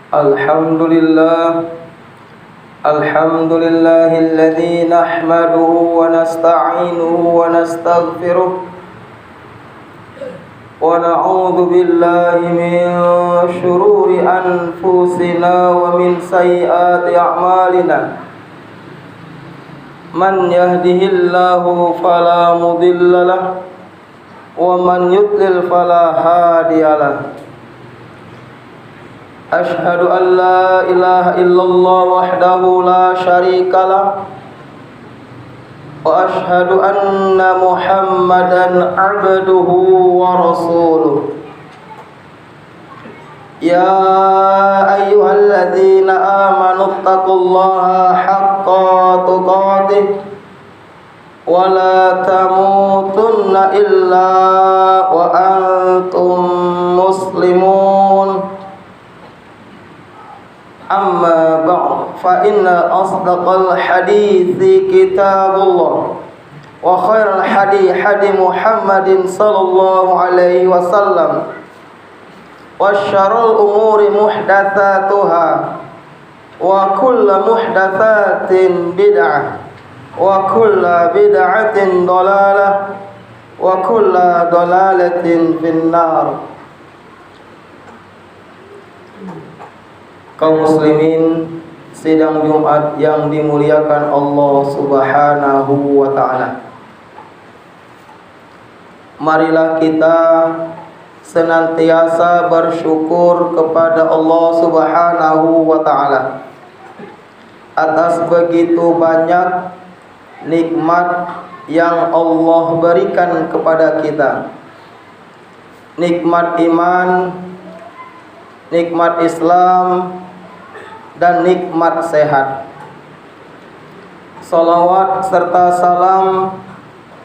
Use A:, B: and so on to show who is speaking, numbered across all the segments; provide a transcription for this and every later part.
A: Alhamdulillah alladzi nahmaduhu wa nasta'inuhu wa nastaghfiruh wa na'udzu billahi min shururi anfusina wa min sayyiati a'malina. Man yahdihillahu fala mudilla lahu wa man yudlil fala hadiyalah. Ashhadu an la ilaha illallah wahdahu la syarika lah wa ashhadu anna Muhammadan abduhu wa rasuluh. Ya ayyuhalladzina amanu taqullaha haqqa tuqatih wa la tamutunna illa wa antum muslimun. Amma ba'd, fa inna asdaqal hadithi kitabullah wa khairal hadi Muhammadin sallallahu alaihi wasallam wa syarrul umuri muhdatsatuha wa kullu muhdatsatin bid'ah wa kullu bid'atin dhalalah wa kullu dhalalatin finnar. Kaum muslimin sidang Jumat yang dimuliakan Allah Subhanahu wa ta'ala, marilah kita senantiasa bersyukur kepada Allah Subhanahu wa ta'ala atas begitu banyak nikmat yang Allah berikan kepada kita. Nikmat iman, nikmat Islam, dan nikmat sehat. Salawat serta salam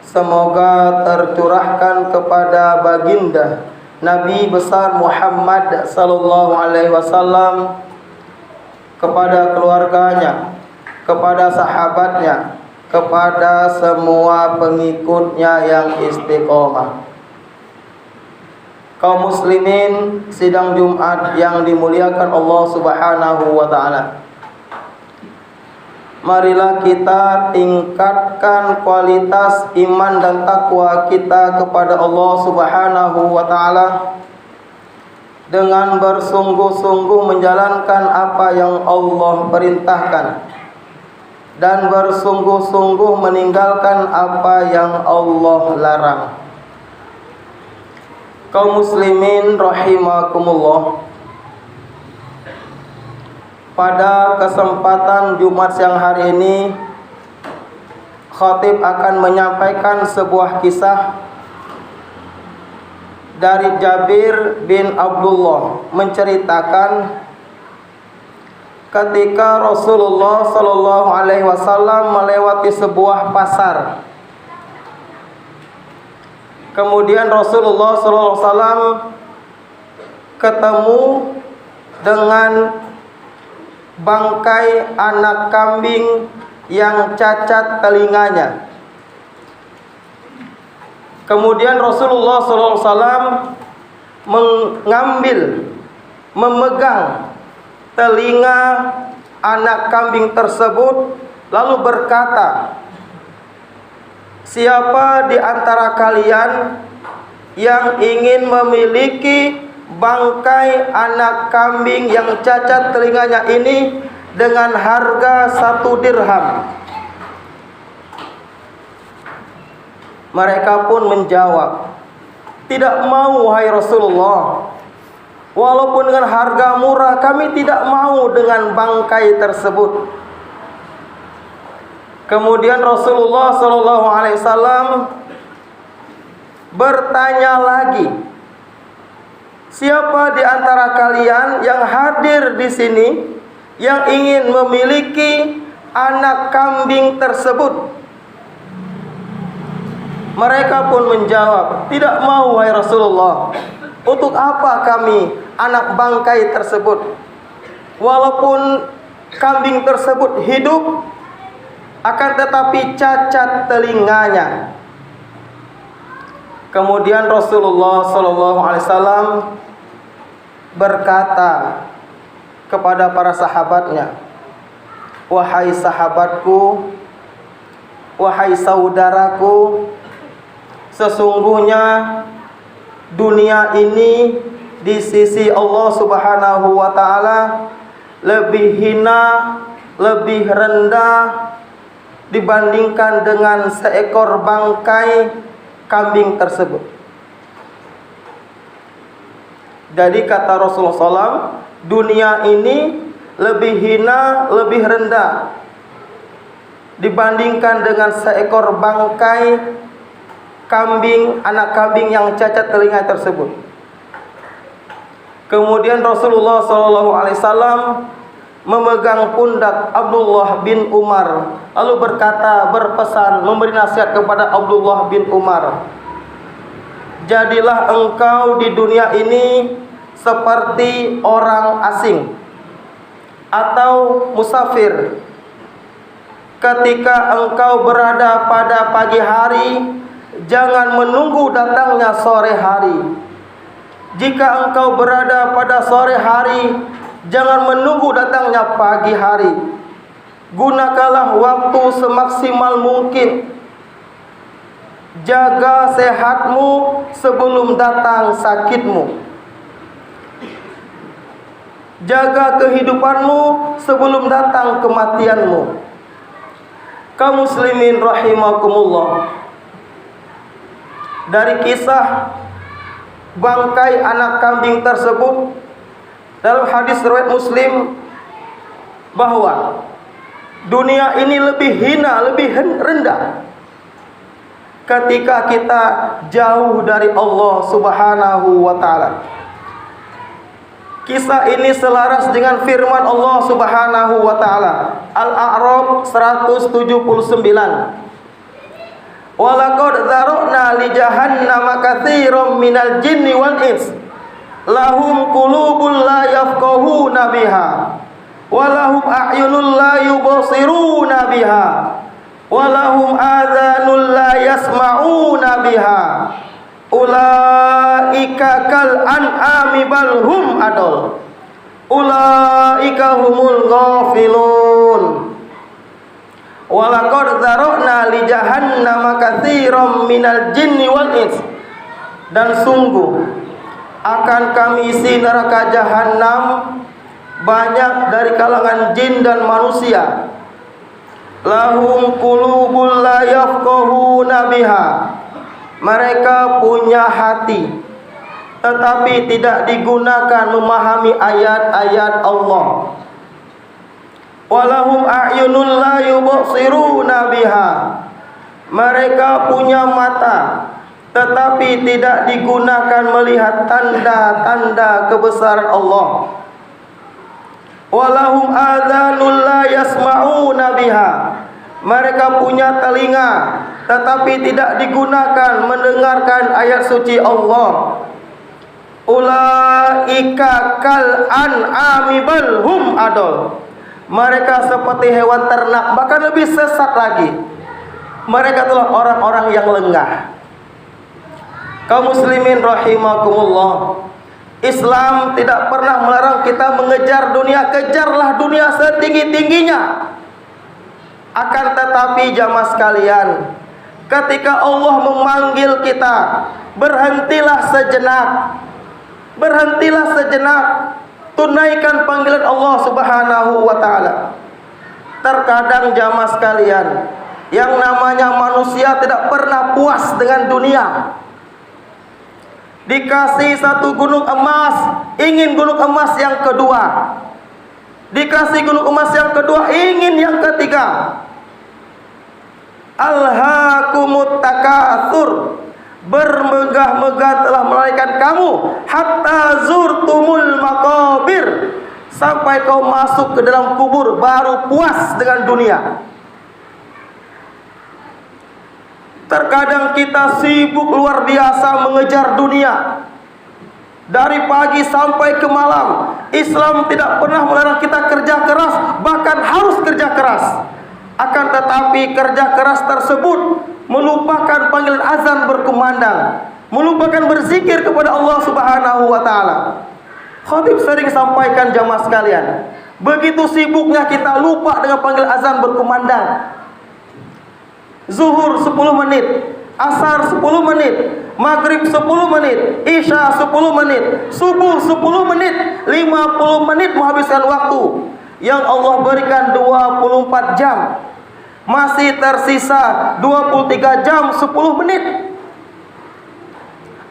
A: semoga tercurahkan kepada baginda Nabi besar Muhammad sallallahu alaihi wasallam, kepada keluarganya, kepada sahabatnya, kepada semua pengikutnya yang istiqomah. Kaum muslimin sidang Jumat yang dimuliakan Allah Subhanahu wa ta'ala, marilah kita tingkatkan kualitas iman dan takwa kita kepada Allah Subhanahu wa ta'ala dengan bersungguh-sungguh menjalankan apa yang Allah perintahkan dan bersungguh-sungguh meninggalkan apa yang Allah larang. Kaum muslimin rahimakumullah, pada kesempatan Jumat siang hari ini khatib akan menyampaikan sebuah kisah dari Jabir bin Abdullah, menceritakan ketika Rasulullah sallallahu alaihi wasallam melewati sebuah pasar. Kemudian Rasulullah SAW ketemu dengan bangkai anak kambing yang cacat telinganya. Kemudian Rasulullah SAW memegang telinga anak kambing tersebut, lalu berkata, siapa di antara kalian yang ingin memiliki bangkai anak kambing yang cacat telinganya ini dengan harga 1 dirham? Mereka pun menjawab, tidak mau wahai Rasulullah, walaupun dengan harga murah kami tidak mau dengan bangkai tersebut. Kemudian Rasulullah SAW bertanya lagi, siapa di antara kalian yang hadir di sini yang ingin memiliki anak kambing tersebut? Mereka pun menjawab, tidak mau wahai Rasulullah. Untuk apa kami anak bangkai tersebut? Walaupun kambing tersebut hidup, akan tetapi cacat telinganya. Kemudian Rasulullah SAW berkata kepada para sahabatnya, "Wahai sahabatku, wahai saudaraku, sesungguhnya dunia ini di sisi Allah Subhanahu wa taala lebih hina, lebih rendah dibandingkan dengan seekor bangkai kambing tersebut." Jadi kata Rasulullah SAW, dunia ini lebih hina, lebih rendah dibandingkan dengan seekor bangkai kambing, anak kambing yang cacat telinga tersebut. Kemudian Rasulullah SAW memegang pundak Abdullah bin Umar, lalu berkata, berpesan, memberi nasihat kepada Abdullah bin Umar, "Jadilah engkau di dunia ini seperti orang asing atau musafir. Ketika engkau berada pada pagi hari, jangan menunggu datangnya sore hari. Jika engkau berada pada sore hari, jangan menunggu datangnya pagi hari. Gunakanlah waktu semaksimal mungkin. Jaga sehatmu sebelum datang sakitmu. Jaga kehidupanmu sebelum datang kematianmu." Kaum muslimin rahimakumullah, dari kisah bangkai anak kambing tersebut, dalam hadis riwayat Muslim, bahwa dunia ini lebih hina, lebih rendah ketika kita jauh dari Allah Subhanahu wa taala. Kisah ini selaras dengan firman Allah Subhanahu wa taala, Al-A'raf 179. "Walaqad dzara'na li jahannama katsiran minal jinni wal ins, lahum qulubun la yafqahuna biha, wa lahum a'yunun la yubsiruna biha, wa lahum adhanun la yasma'una biha. Ulaika kal an'ami bal hum adall. Ulaika humul ghafilun. Walaqad dzara'na li jahannama katsiran minal jinni wal ins." Dan sungguh akan kami isi neraka jahanam banyak dari kalangan jin dan manusia. Lahum qulubun la yafqahuna biha. Mereka punya hati, tetapi tidak digunakan memahami ayat-ayat Allah. Walahum a'yunun la yubsiruna biha. Mereka punya mata, tetapi tidak digunakan melihat tanda-tanda kebesaran Allah. Walahum adhanun la yasma'una biha. Mereka punya telinga, tetapi tidak digunakan mendengarkan ayat suci Allah. Ulaika kal an'ami bal hum adall. Mereka seperti hewan ternak, bahkan lebih sesat lagi. Mereka adalah orang-orang yang lengah. Kaum muslimin rahimakumullah, Islam tidak pernah melarang kita mengejar dunia. Kejarlah dunia setinggi-tingginya. Akan tetapi jamaah sekalian, ketika Allah memanggil kita, berhentilah sejenak. Berhentilah sejenak. Tunaikan panggilan Allah Subhanahu wa taala. Terkadang jamaah sekalian, yang namanya manusia tidak pernah puas dengan dunia. Dikasih satu gunung emas, ingin gunung emas yang kedua. Dikasih gunung emas yang kedua, ingin yang ketiga. Alhaakumut takatsur, bermegah-megah telah melarikan kamu hatta zurtumul maqabir, sampai kau masuk ke dalam kubur baru puas dengan dunia. Terkadang kita sibuk luar biasa mengejar dunia, dari pagi sampai ke malam. Islam tidak pernah melarang kita kerja keras, bahkan harus kerja keras. Akan tetapi kerja keras tersebut melupakan panggilan azan berkumandang, melupakan berzikir kepada Allah Subhanahu wa taala. Khatib sering sampaikan jamaah sekalian, begitu sibuknya kita lupa dengan panggil azan berkumandang. Zuhur 10 menit, asar 10 menit, maghrib 10 menit, isya 10 menit, subuh 10 menit, 50 menit menghabiskan waktu yang Allah berikan 24 jam. Masih tersisa 23 jam 10 menit.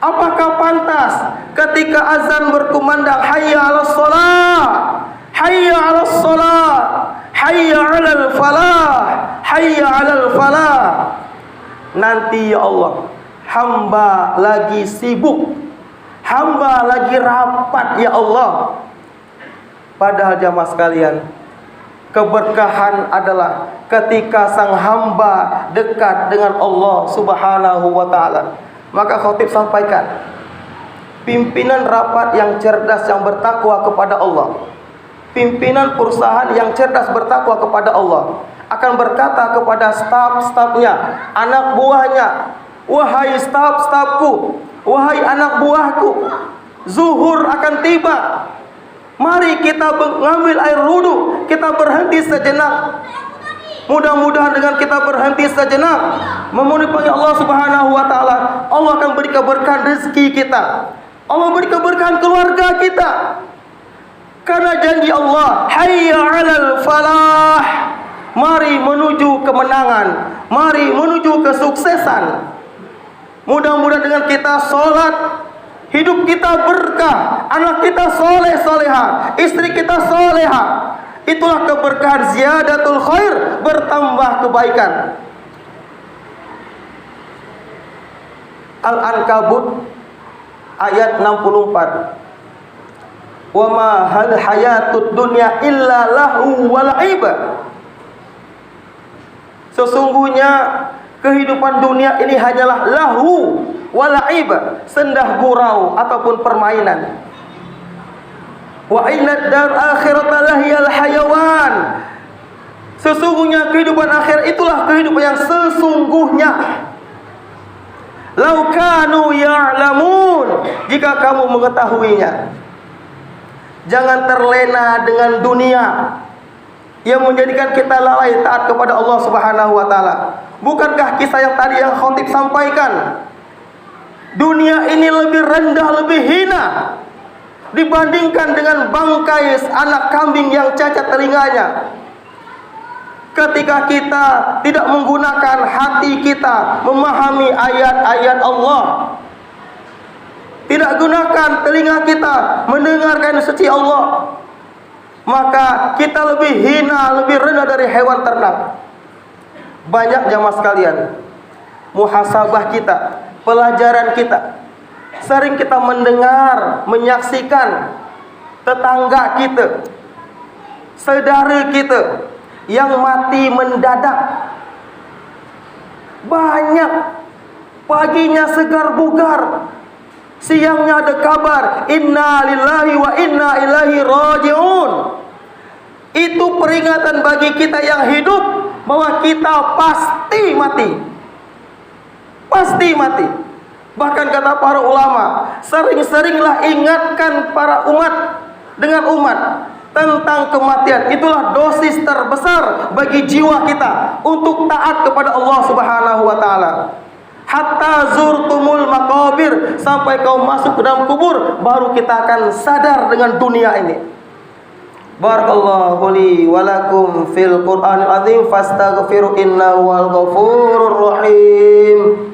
A: Apakah pantas ketika azan berkumandang hayya 'alas shalah, hayya 'alas shalah, hayya 'alal falah, hayya 'alal falah, nanti ya Allah hamba lagi sibuk, hamba lagi rapat ya Allah. Padahal jamaah sekalian, keberkahan adalah ketika sang hamba dekat dengan Allah Subhanahu wa taala. Maka khatib sampaikan, pimpinan rapat yang cerdas yang bertakwa kepada Allah, pimpinan perusahaan yang cerdas bertakwa kepada Allah akan berkata kepada staf-stafnya, anak buahnya, wahai staf-stafku, wahai anak buahku, zuhur akan tiba. Mari kita mengambil air wudu, kita berhenti sejenak. Mudah-mudahan dengan kita berhenti sejenak memenuhi panggilan Allah Subhanahu wa taala, Allah akan beri keberkahan rezeki kita. Allah beri keberkahan keluarga kita. Karena janji Allah, hayya 'alal falah. Mari menuju kemenangan, mari menuju kesuksesan. Mudah-mudahan dengan kita sholat, hidup kita berkah, anak kita soleh soleha, istri kita soleha. Itulah keberkahan, ziyadatul khair, bertambah kebaikan. Al-Ankabut ayat 64. Wa ma hal hayatud dunya illa lahu wa la'ib. Sesungguhnya kehidupan dunia ini hanyalah lahu wa la'ib, sendah gurau ataupun permainan. Wa inna dar akhirata lahiyal hayawan. Sesungguhnya kehidupan akhir itulah kehidupan yang sesungguhnya. Lau kanu ya'lamun, jika kamu mengetahuinya. Jangan terlena dengan dunia yang menjadikan kita lalai taat kepada Allah Subhanahu wa taala. Bukankah kisah yang tadi yang khatib sampaikan? Dunia ini lebih rendah, lebih hina dibandingkan dengan bangkai anak kambing yang cacat telinganya. Ketika kita tidak menggunakan hati kita memahami ayat-ayat Allah, tidak gunakan telinga kita mendengarkan suci Allah, maka kita lebih hina, lebih rendah dari hewan ternak. Banyak jamaah sekalian, muhasabah kita, pelajaran kita, sering kita mendengar, menyaksikan tetangga kita, saudara kita yang mati mendadak. Banyak, paginya segar bugar, siangnya ada kabar inna lillahi wa inna ilaihi raji'un. Itu peringatan bagi kita yang hidup bahwa kita pasti mati. Pasti mati. Bahkan kata para ulama, sering-seringlah ingatkan para umat dengan umat tentang kematian. Itulah dosis terbesar bagi jiwa kita untuk taat kepada Allah Subhanahu wa taala. Hatta zurtumul maqabir, sampai kau masuk ke dalam kubur baru kita akan sadar dengan dunia ini. Barakallahu li wa lakum fil Qur'anil azim, fastaghfiru innahu wal ghafurur rahim.